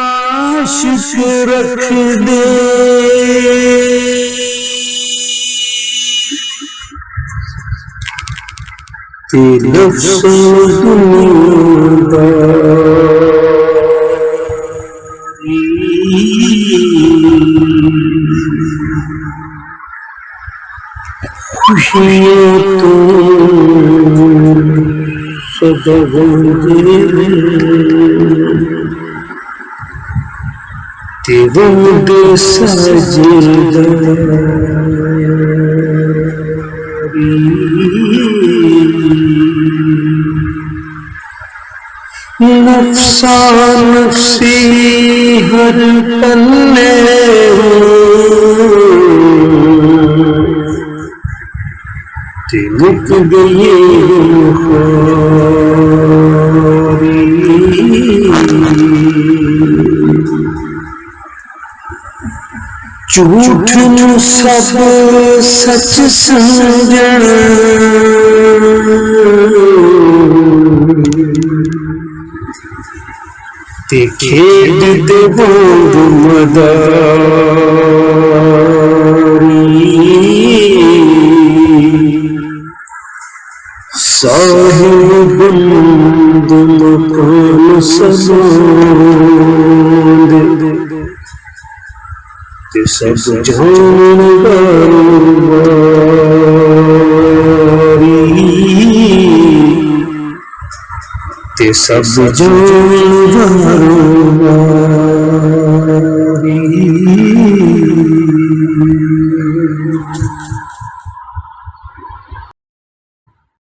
आशिक रख दे खुशियाँ तो तेवंग सजदारी नफसान सी हर पन्ने तिलक गए झूठ नु सब सच समझण ते खेद देवों मदारी साहिब बुलंद मकान सजाद ते सब जानवारी ते सब जानवारी।